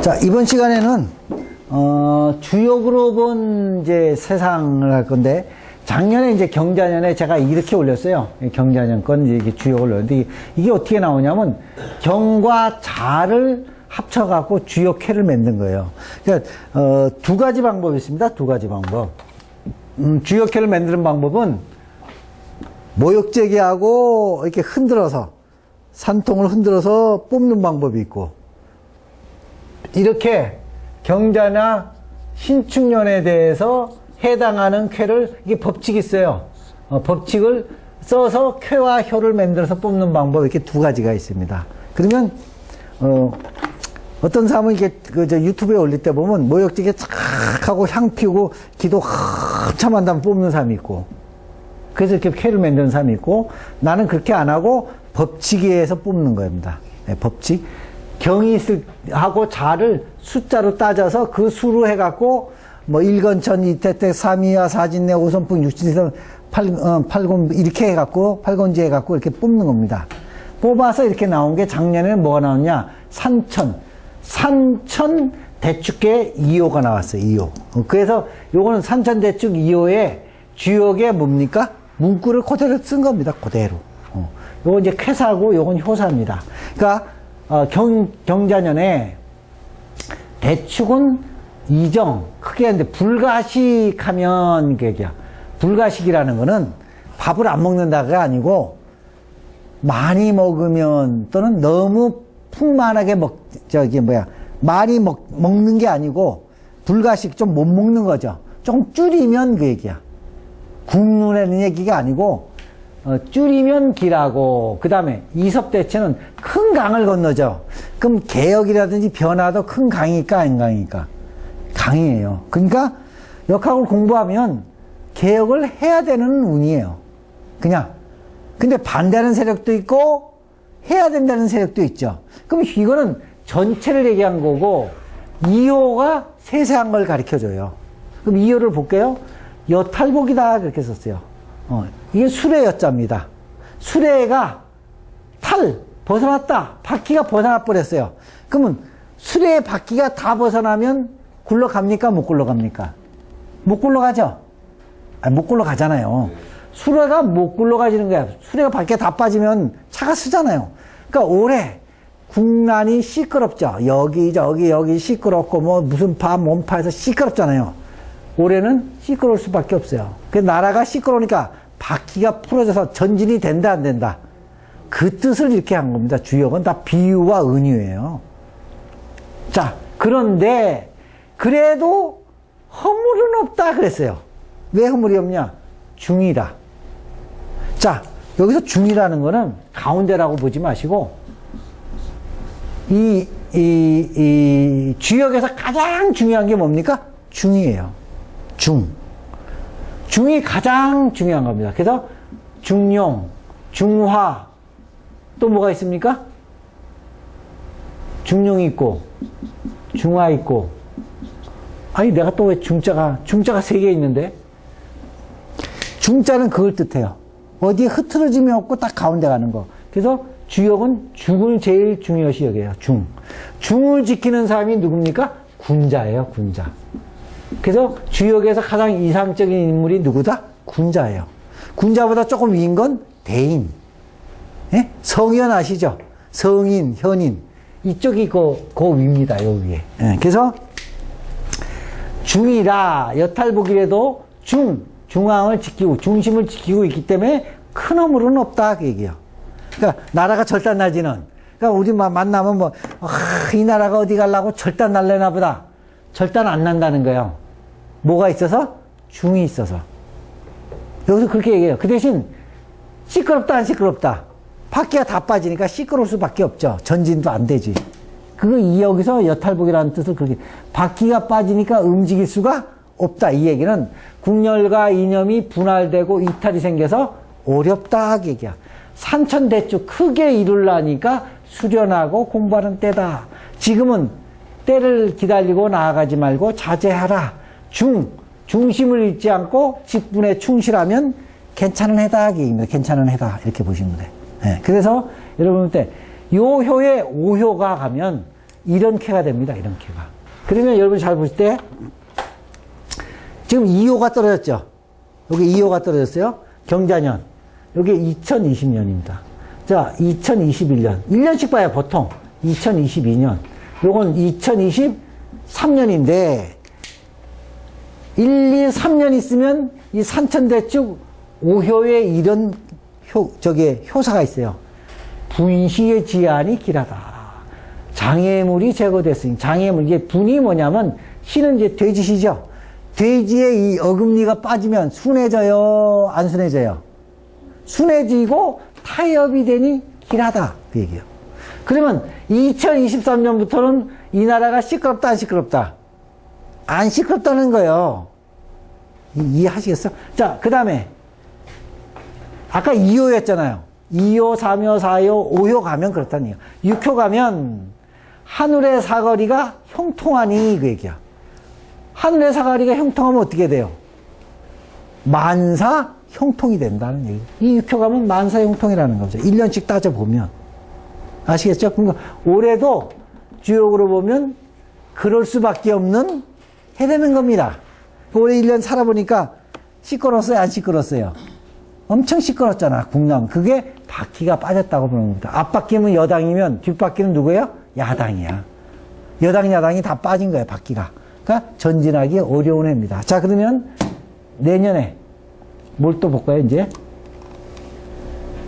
자, 이번 시간에는 주역으로 본 이제 세상을 할 건데, 작년에 이제 경자년에 제가 이렇게 올렸어요. 경자년 건 이게 주역을 올렸는데, 이게 어떻게 나오냐면 경과 자를 합쳐갖고 주역회를 만든 거예요. 그러니까 두 가지 방법이 있습니다. 두 가지 방법. 주역회를 만드는 방법은 모욕제기하고 이렇게 흔들어서, 산통을 흔들어서 뽑는 방법이 있고, 이렇게 경자나 신축년에 대해서 해당하는 쾌를, 이게 법칙이 있어요. 법칙을 써서 쾌와 효를 만들어서 뽑는 방법, 이렇게 두 가지가 있습니다. 그러면 어떤 사람은 이게 유튜브에 올릴 때 보면 모욕지게 착 하고 향 피우고 기도 한참 한 다음 뽑는 사람이 있고, 그래서 이렇게 쾌를 만드는 사람이 있고, 나는 그렇게 안 하고 법칙에 의해서 뽑는 겁니다. 네, 법칙. 경이 하고 자를 숫자로 따져서 그 수로 해갖고 뭐 일건천 이태택 삼이와 사진내 오선풍 육진선 팔곤 이렇게 해갖고 팔곤지 해갖고 이렇게 뽑는 겁니다. 뽑아서 이렇게 나온 게 작년에는 뭐가 나왔냐? 산천 대축계 2호가 나왔어요. 2호. 그래서 요거는 산천 대축 2호의 주역에 뭡니까? 문구를 그대로 쓴 겁니다. 그대로. 요거 이제 쾌사고 요건 효사입니다. 그러니까 경자년에 대축은 이정, 크게 했는데 불가식하면 그 얘기야. 불가식이라는 거는 밥을 안 먹는다가 아니고 많이 먹으면 또는 너무 풍만하게 많이 먹는 게 아니고 불가식, 좀 못 먹는 거죠. 조금 줄이면 그 얘기야. 국눈에는 얘기가 아니고 줄이면 기라고. 그 다음에 이섭대체는 큰 강을 건너죠. 그럼 개혁이라든지 변화도 큰 강일까 안 강일까? 강이에요. 그러니까 역학을 공부하면 개혁을 해야 되는 운이에요. 그냥. 근데 반대하는 세력도 있고 해야 된다는 세력도 있죠. 그럼 이거는 전체를 얘기한 거고 2호가 세세한 걸 가르쳐줘요. 그럼 2호를 볼게요. 여탈복이다 그렇게 썼어요. 이게 수레 여자입니다. 수레가 벗어났다. 바퀴가 벗어나 버렸어요. 그러면 수레의 바퀴가 다 벗어나면 굴러갑니까? 못 굴러갑니까? 못 굴러가죠? 못 굴러가잖아요. 수레가 못 굴러가지는 거야. 수레가 바퀴가 다 빠지면 차가 쓰잖아요. 그러니까 올해 국난이 시끄럽죠. 여기 시끄럽고 뭐 무슨 몸파에서 시끄럽잖아요. 올해는 시끄러울 수밖에 없어요. 그래서 나라가 시끄러우니까 바퀴가 풀어져서 전진이 된다 안 된다. 그 뜻을 이렇게 한 겁니다. 주역은 다 비유와 은유예요. 자, 그런데 그래도 허물은 없다 그랬어요. 왜 허물이 없냐? 중이다. 자, 여기서 중이라는 거는 가운데라고 보지 마시고 이 주역에서 가장 중요한 게 뭡니까? 중이에요. 중이 가장 중요한 겁니다. 그래서 중용, 중화, 또 뭐가 있습니까? 중용이 있고, 중화 있고, 아니, 내가 또 왜 중자가 3개 있는데? 중자는 그걸 뜻해요. 어디에 흐트러짐이 없고 딱 가운데 가는 거. 그래서 주역은 중을 제일 중요시 여겨요. 중을 지키는 사람이 누굽니까? 군자예요, 군자. 그래서 주역에서 가장 이상적인 인물이 누구다? 군자예요. 군자보다 조금 위인 건 대인. 예? 성현 아시죠? 성인, 현인. 이쪽이 그 위입니다, 요 위에. 예. 그래서 중이라, 여탈복이라도 중앙을 지키고, 중심을 지키고 있기 때문에 큰 허물은 없다, 그 얘기예요. 그러니까 나라가 절단 나지는, 그러니까 우리 만나면 이 나라가 어디 가려고 절단 날래나 보다. 절단 안 난다는 거예요. 뭐가 있어서? 중이 있어서. 여기서 그렇게 얘기해요. 그 대신 시끄럽다 안 시끄럽다. 바퀴가 다 빠지니까 시끄러울 수밖에 없죠. 전진도 안 되지. 여기서 여탈복이라는 뜻을 그렇게, 바퀴가 빠지니까 움직일 수가 없다. 이 얘기는 국열과 이념이 분할되고 이탈이 생겨서 어렵다. 그 얘기야. 산천대축 크게 이루려니까 수련하고 공부하는 때다. 지금은 때를 기다리고 나아가지 말고 자제하라. 중심을 잃지 않고 직분에 충실하면 괜찮은 해다. 괜찮은 해다. 이렇게 보시면 돼. 네. 그래서 여러분 때 요효에 오효가 가면 이런 캐가 됩니다. 이런 캐가. 그러면 여러분 잘 보실 때 지금 2호가 떨어졌죠. 여기 2호가 떨어졌어요. 경자년. 여기 2020년입니다. 자, 2021년. 1년씩 봐요, 보통. 2022년. 요건 2023년인데 1, 2, 3년 있으면 이 산천대축 5효에 이런 효사가 있어요. 분시의 지안이 길하다. 장애물이 제거됐으니, 장애물, 이게 분이 뭐냐면, 시는 이제 돼지시죠? 돼지의 이 어금니가 빠지면 순해져요? 안 순해져요? 순해지고 타협이 되니 길하다. 그 얘기예요. 그러면 2023년부터는 이 나라가 시끄럽다, 안 시끄럽다? 안 시끄럽다는 거예요. 이해하시겠어요? 자, 그 다음에, 아까 2호였잖아요. 2호, 3호, 4호, 5호 가면 그렇다는 얘기야. 6호 가면 하늘의 사거리가 형통하니 그 얘기야. 하늘의 사거리가 형통하면 어떻게 돼요? 만사 형통이 된다는 얘기. 이 6호 가면 만사 형통이라는 거죠. 1년씩 따져보면. 아시겠죠? 그러니까 올해도 주역으로 보면 그럴 수밖에 없는 해되는 겁니다. 올해 1년 살아보니까 시끄러웠어요? 안 시끄러웠어요? 엄청 시끄럽잖아, 국남. 그게 바퀴가 빠졌다고 보는 겁니다. 앞바퀴는 여당이면 뒷바퀴는 누구예요? 야당이야. 여당, 야당이 다 빠진 거예요, 바퀴가. 그러니까 전진하기 어려운 해입니다. 자, 그러면 내년에 뭘 또 볼까요, 이제?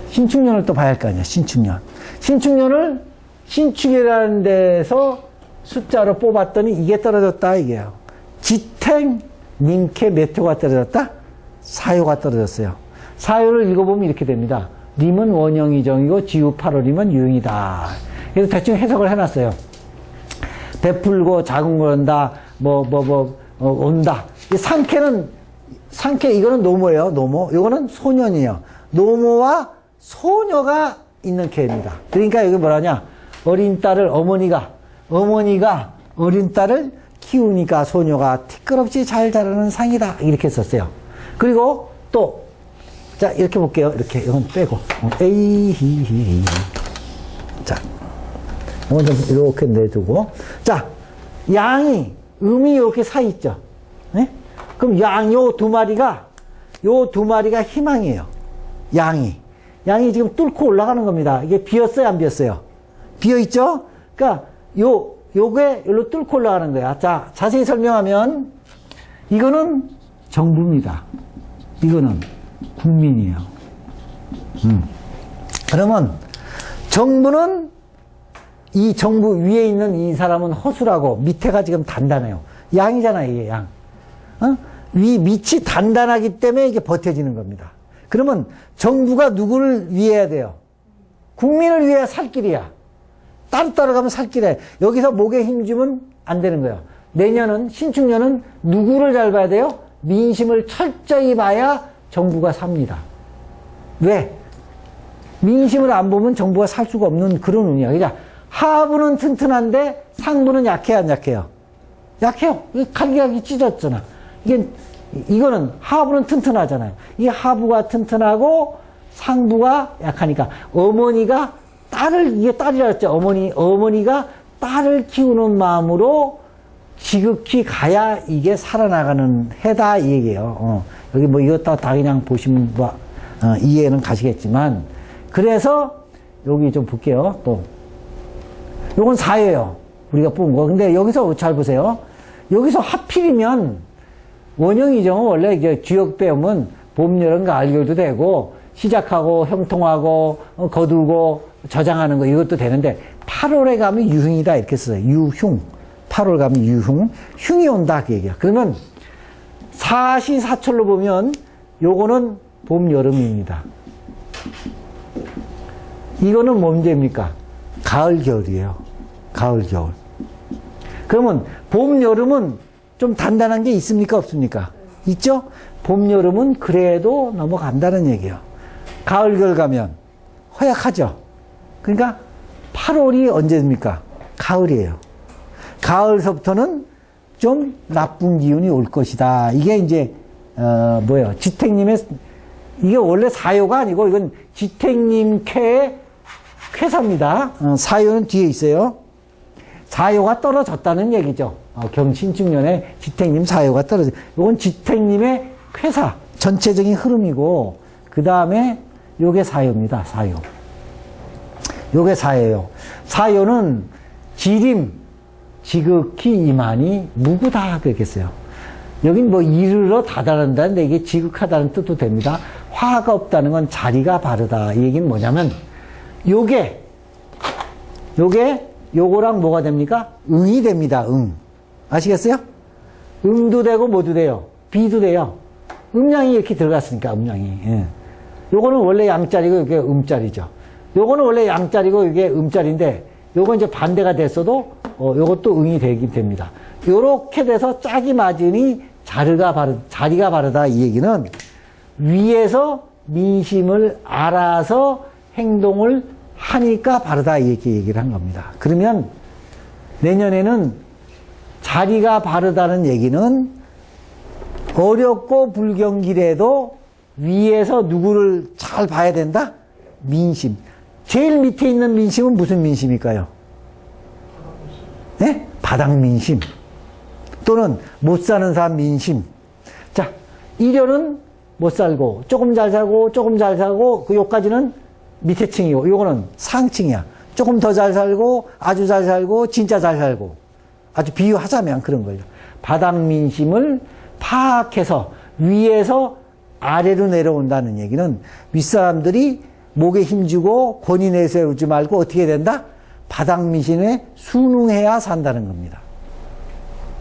신축년을 또 봐야 할 거 아니야, 신축년. 신축년을 신축이라는 데서 숫자로 뽑았더니 이게 떨어졌다, 이게요. 지택, 민캐 몇 호가 떨어졌다? 4호가 떨어졌어요. 4호를 읽어보면 이렇게 됩니다. 림은 원형이정이고 지우 8월이면 유형이다. 그래서 대충 해석을 해놨어요. 베풀고 작은 걸 온다, 온다. 상캐, 이거는 노모예요, 노모. 이거는 소년이에요. 노모와 소녀가 있는 캐입니다. 그러니까 여기 뭐라냐. 어린 딸을 어머니가 어린 딸을 키우니까 소녀가 티끌없이 잘 자라는 상이다. 이렇게 썼어요. 그리고 또, 자, 이렇게 볼게요. 이렇게, 이건 빼고. 에이히히히. 자, 이건 좀 이렇게 내두고. 자, 양이, 음이 이렇게 사 있죠. 네? 그럼 요 두 마리가 희망이에요. 양이 지금 뚫고 올라가는 겁니다. 이게 비었어요, 안 비었어요? 비어있죠? 그러니까, 요게 여기로 뚫고 올라가는 거야. 자, 자세히 설명하면, 이거는 정부입니다. 이거는 국민이에요. 그러면 정부는 이 정부 위에 있는 이 사람은 허술하고 밑에가 지금 단단해요. 양이잖아, 이게 양. 밑이 단단하기 때문에 이게 버텨지는 겁니다. 그러면 정부가 누구를 위해야 돼요? 국민을 위해 살 길이야. 따로 따라가면 살 길이야. 여기서 목에 힘주면 안 되는 거예요. 내년은, 신축년은 누구를 잘 봐야 돼요? 민심을 철저히 봐야 정부가 삽니다. 왜? 민심을 안 보면 정부가 살 수가 없는 그런 운이야. 그러니까 하부는 튼튼한데 상부는 약해요, 안 약해요? 약해요. 갈기갈기 찢었잖아. 이거는 하부는 튼튼하잖아요. 이 하부가 튼튼하고 상부가 약하니까 어머니가 이게 딸이라 했죠. 어머니가 딸을 키우는 마음으로 지극히 가야 이게 살아나가는 해다 이 얘기예요. 여기 뭐 이것도 다 그냥 보시면 이해는 가시겠지만 그래서 여기 좀 볼게요. 또 요건 4예요. 우리가 뽑은 거. 근데 여기서 잘 보세요. 여기서 하필이면 원형이정은 원래 이제 주역 배우면 봄, 여름, 가을, 겨울도 되고 시작하고 형통하고 거두고 저장하는 거 이것도 되는데 8월에 가면 유흉이다 이렇게 써요. 유흉. 8월 가면 유흉. 흉이 온다 그 얘기야. 그러면 사시사철로 보면 요거는 봄, 여름입니다. 이거는 뭔 제입니까? 가을, 겨울이에요. 가을, 겨울. 그러면 봄, 여름은 좀 단단한 게 있습니까? 없습니까? 있죠? 봄, 여름은 그래도 넘어간다는 얘기예요. 가을, 겨울 가면 허약하죠? 그러니까 8월이 언제입니까? 가을이에요. 가을서부터는 좀 나쁜 기운이 올 것이다. 이게 이제, 뭐예요? 지택님의, 이게 원래 사요가 아니고 이건 지택님 쾌의 쾌사입니다. 사요는 뒤에 있어요. 사요가 떨어졌다는 얘기죠. 경신중년에 지택님 사요가 떨어져. 이건 지택님의 회사 전체적인 흐름이고, 그 다음에 요게 사요입니다. 사요. 요게 사요예요. 사요는 지림, 지극히 이만이 무구다 그랬겠어요. 여긴 뭐 이르러 다다른다는데 이게 지극하다는 뜻도 됩니다. 화가 없다는 건 자리가 바르다. 이 얘기는 뭐냐면 요거랑 뭐가 됩니까? 응이 됩니다. 응. 아시겠어요? 응도 되고 뭐도 돼요. 비도 돼요. 음량이 이렇게 들어갔으니까 음량이. 예. 요거는 원래 양자리고 이게 음자리죠. 요거는 원래 양자리고 이게 음자리인데 요건 이제 반대가 됐어도 요것도 응이 되긴 됩니다. 요렇게 돼서 짝이 맞으니 자리가 바르다 이 얘기는 위에서 민심을 알아서 행동을 하니까 바르다 이렇게 얘기를 한 겁니다. 그러면 내년에는 자리가 바르다는 얘기는 어렵고 불경길에도 위에서 누구를 잘 봐야 된다? 민심. 제일 밑에 있는 민심은 무슨 민심일까요? 네? 바닥 민심. 또는 못 사는 사람 민심. 자, 일요는 못 살고, 조금 잘 살고, 조금 잘 살고, 그 요까지는 밑에 층이고, 요거는 상층이야. 조금 더 잘 살고, 아주 잘 살고, 진짜 잘 살고. 아주 비유하자면 그런 거예요. 바닥 민심을 파악해서 위에서 아래로 내려온다는 얘기는 윗사람들이 목에 힘주고 권위 내세우지 말고 어떻게 된다? 바닥 민심에 순응해야 산다는 겁니다.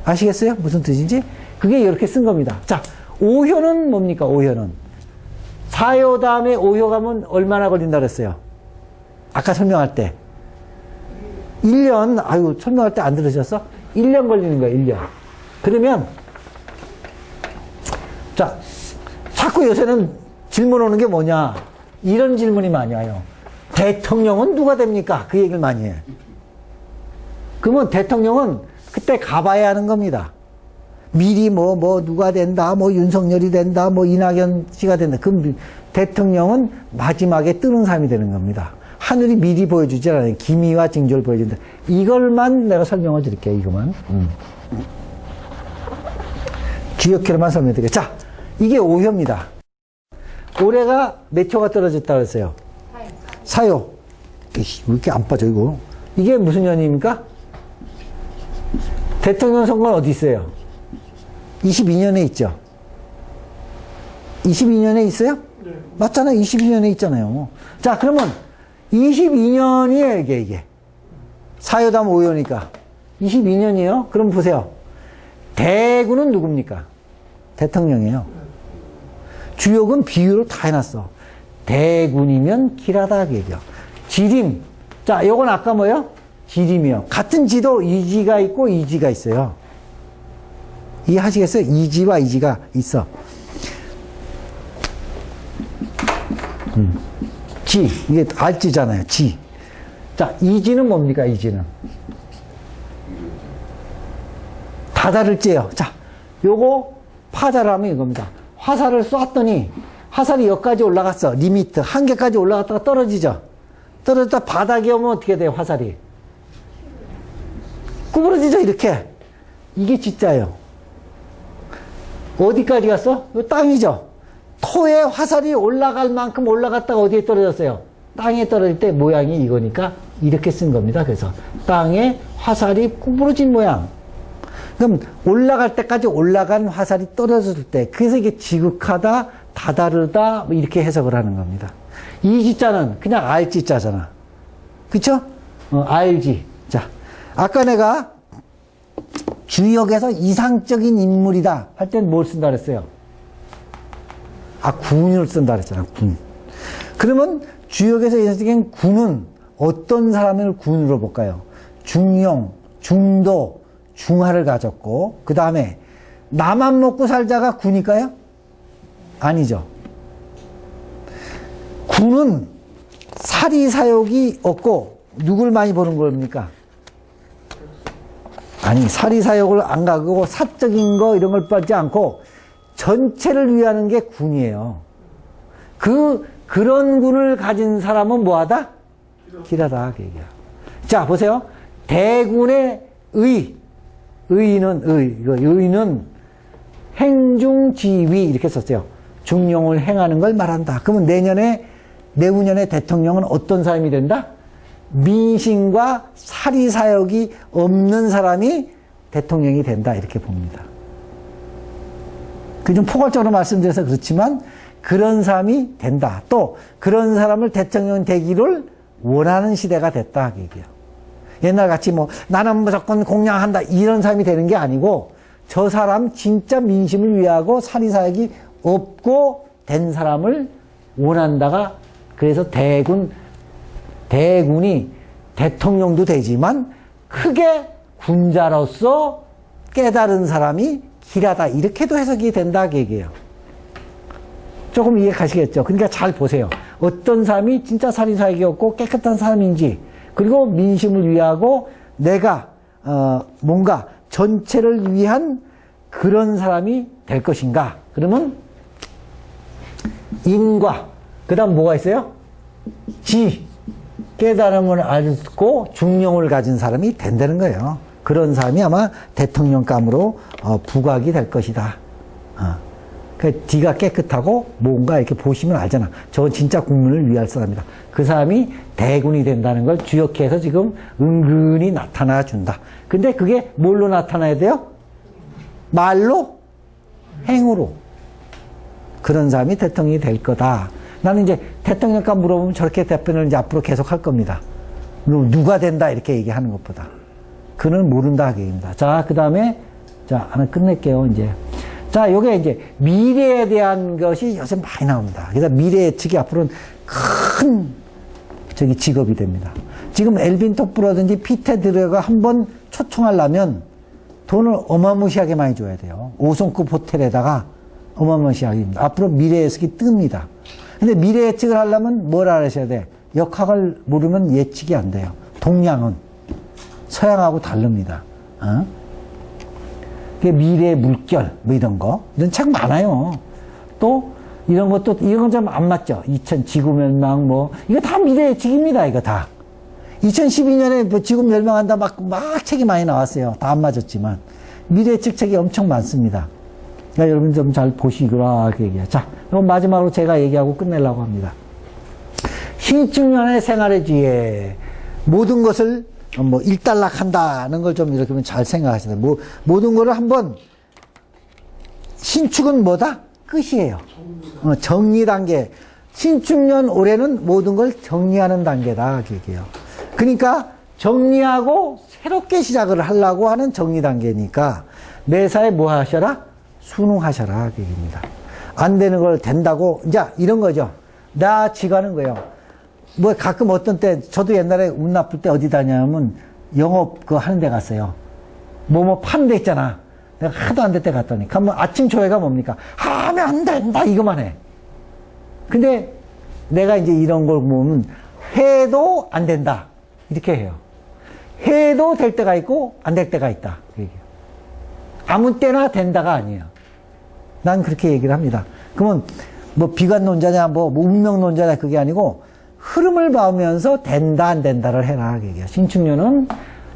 아시겠어요? 무슨 뜻인지? 그게 이렇게 쓴 겁니다. 자, 오효는 뭡니까? 오효는 사요 다음에 오효 가면 얼마나 걸린다 그랬어요? 아까 설명할 때 1년. 아유, 설명할 때 안 들으셨어? 1년 걸리는 거예요. 1년. 그러면 자, 자꾸 요새는 질문 오는 게 뭐냐? 이런 질문이 많이 와요. 대통령은 누가 됩니까? 그 얘기를 많이 해. 그러면 대통령은 그때 가봐야 하는 겁니다. 미리 누가 된다, 윤석열이 된다, 이낙연 씨가 된다. 그럼 대통령은 마지막에 뜨는 사람이 되는 겁니다. 하늘이 미리 보여주지 않아요. 기미와 징조를 보여준다. 이걸만 내가 설명을 드릴게요. 이것만. 기억해로만 설명드릴게요. 자, 이게 오효입니다. 올해가 몇 초가 떨어졌다 그랬어요? 사요. 왜 이렇게 안 빠져, 이거? 이게 무슨 년입니까? 대통령 선거는 어디 있어요? 22년에 있죠? 22년에 있어요? 네. 맞잖아요. 22년에 있잖아요. 자, 그러면 22년이에요, 이게. 사요담 오효니까. 22년이에요? 그럼 보세요. 대구는 누굽니까? 대통령이에요. 주역은 비유로 다 해놨어. 대군이면 길하다, 그 얘기요. 지림. 자, 요건 아까 뭐요? 지림이요. 같은 지도 이지가 있고 이지가 있어요. 이해하시겠어요? 이지와 이지가 있어. 지. 이게 알지잖아요. 지. 자, 이지는 뭡니까, 이지는? 다다를 째요. 자, 요거 파자를 하면 이겁니다. 화살을 쐈더니 화살이 여기까지 올라갔어. 리미트. 한계까지 올라갔다가 떨어지죠. 떨어졌다 바닥에 오면 어떻게 돼요, 화살이? 구부러지죠, 이렇게. 이게 진짜예요. 어디까지 갔어? 이 땅이죠. 토에 화살이 올라갈 만큼 올라갔다가 어디에 떨어졌어요? 땅에 떨어질 때 모양이 이거니까 이렇게 쓴 겁니다. 그래서 땅에 화살이 구부러진 모양. 그럼 올라갈 때까지 올라간 화살이 떨어질 때, 그래서 이게 지극하다, 다다르다 이렇게 해석을 하는 겁니다. 이 지자는 그냥 알지자잖아. 그쵸? 알지. 자, 아까 내가 주역에서 이상적인 인물이다 할 땐 뭘 쓴다 그랬어요? 군을 쓴다 그랬잖아. 군. 그러면 주역에서 이상적인 군은 어떤 사람을 군으로 볼까요? 중용, 중도, 중하를 가졌고, 그 다음에 나만 먹고 살자가 군일까요? 아니죠. 군은 사리사욕이 없고 누굴 많이 보는 겁니까? 아니, 사리사욕을 안 가고 사적인 거 이런 걸 빠지 않고 전체를 위하는 게 군이에요. 그런 군을 가진 사람은 뭐하다? 길하다. 그 얘기야. 자, 보세요. 대군의 의는 행중지위 이렇게 썼어요. 중용을 행하는 걸 말한다. 그러면 내후년에 대통령은 어떤 사람이 된다? 민심과 사리사욕이 없는 사람이 대통령이 된다. 이렇게 봅니다. 그 좀 포괄적으로 말씀드려서 그렇지만 그런 사람이 된다. 또 그런 사람을 대통령 되기를 원하는 시대가 됐다. 얘기예요. 옛날같이 나는 무조건 공양한다 이런 사람이 되는 게 아니고 저 사람 진짜 민심을 위하고 사리사욕이 없고 된 사람을 원한다가 그래서 대군이 대통령도 되지만 크게 군자로서 깨달은 사람이 길하다 이렇게도 해석이 된다 얘기예요. 조금 이해 가시겠죠? 그러니까 잘 보세요. 어떤 사람이 진짜 사리사욕이 없고 깨끗한 사람인지 그리고 민심을 위하고 내가 뭔가 전체를 위한 그런 사람이 될 것인가? 그러면 인과 그 다음 뭐가 있어요? 깨달음을 알고 중용을 가진 사람이 된다는 거예요. 그런 사람이 아마 대통령감으로 부각이 될 것이다. 그 D가 깨끗하고 뭔가 이렇게 보시면 알잖아. 저건 진짜 국민을 위할 사람이다. 그 사람이 대군이 된다는 걸 주역해서 지금 은근히 나타나 준다. 근데 그게 뭘로 나타나야 돼요? 말로? 행으로. 그런 사람이 대통령이 될 거다. 나는 이제 대통령감 물어보면 저렇게 답변을 이제 앞으로 계속 할 겁니다. 누가 된다 이렇게 얘기하는 것보다. 그는 모른다 얘기입니다. 자, 그 다음에 자 하나 끝낼게요. 이제 자, 요게 이제 미래에 대한 것이 요새 많이 나옵니다. 그래서 미래 예측이 앞으로는 큰 직업이 됩니다. 지금 엘빈 토프라든지 피터 드레가 한번 초청하려면 돈을 어마무시하게 많이 줘야 돼요. 5성급 호텔에다가 어마무시하게. 앞으로 미래 예측이 뜹니다. 근데 미래 예측을 하려면 뭘 알아셔야 돼? 역학을 모르면 예측이 안 돼요. 동양은 서양하고 다릅니다. 미래의 물결 이런 거 이런 책 많아요. 또 이런 것도 이런 건 좀 안 맞죠. 2000 지구 멸망 이거 다 미래 예측입니다. 이거 다 2012년에 지구 멸망한다 막 책이 많이 나왔어요. 다 안 맞았지만 미래 예측 책이 엄청 많습니다. 그러니까 여러분 좀 잘 보시거라 얘기해요. 자, 그럼 마지막으로 제가 얘기하고 끝내려고 합니다. 신축년의 생활의 지혜 모든 것을 일단락한다는 걸 좀 이렇게 잘 생각하시다. 모든 거를 한번 신축은 뭐다? 끝이에요. 정리 단계. 신축년 올해는 모든 걸 정리하는 단계다. 얘기해요. 그러니까 정리하고 새롭게 시작을 하려고 하는 정리 단계니까 매사에 뭐 하셔라? 순응하셔라. 얘기입니다. 안 되는 걸 된다고 이제 이런 거죠. 나 지가는 거예요. 가끔 어떤 때, 저도 옛날에 운 나쁠 때 어디 다냐면 영업 하는 데 갔어요. 파는 데 있잖아. 내가 하도 안 될 때 갔더니. 가면 아침 조회가 뭡니까? 하면 안 된다, 이거만 해. 근데 내가 이제 이런 걸 보면 해도 안 된다. 이렇게 해요. 해도 될 때가 있고 안 될 때가 있다. 그 얘기예요. 아무 때나 된다가 아니에요. 난 그렇게 얘기를 합니다. 그러면 비관론자냐, 운명론자냐 그게 아니고 흐름을 봐오면서 된다 안 된다를 해라 얘기해요. 신축년은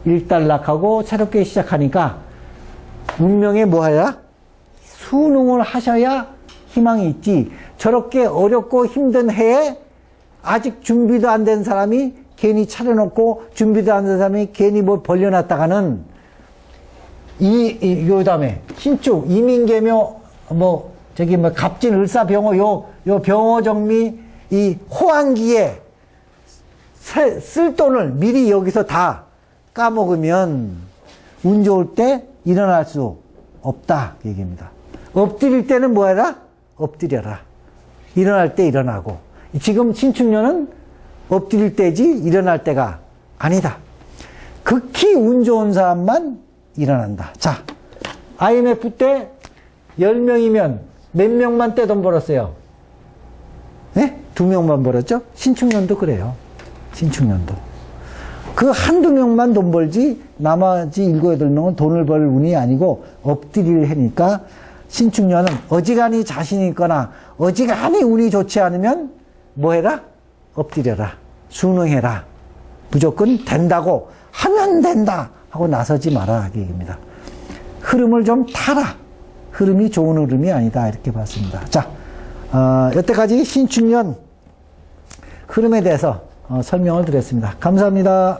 일단락하고 새롭게 시작하니까 운명에 뭐 해라? 순응을 하셔야 희망이 있지. 저렇게 어렵고 힘든 해에 아직 준비도 안 된 사람이 괜히 차려놓고 준비도 안 된 사람이 괜히 벌려놨다가는 요 다음에 신축 이민계묘 갑진을사병호 요 병호정미 이 호황기에 쓸 돈을 미리 여기서 다 까먹으면 운 좋을 때 일어날 수 없다 얘기입니다. 엎드릴 때는 뭐 해라? 엎드려라. 일어날 때 일어나고. 지금 신축년은 엎드릴 때지 일어날 때가 아니다. 극히 운 좋은 사람만 일어난다. 자, IMF 때 10명이면 몇 명만 떼돈 벌었어요? 네? 2명만 벌었죠? 신축년도 그래요. 신축년도. 그 한두 명만 돈 벌지 나머지 7, 8명은 돈을 벌 운이 아니고 엎드릴 해니까 신축년은 어지간히 자신 있거나 어지간히 운이 좋지 않으면 뭐 해라? 엎드려라. 순응해라. 무조건 된다고 하면 된다 하고 나서지 마라 그 얘기입니다. 흐름을 좀 타라. 흐름이 좋은 흐름이 아니다 이렇게 봤습니다. 자, 여태까지 신축년 흐름에 대해서 설명을 드렸습니다. 감사합니다.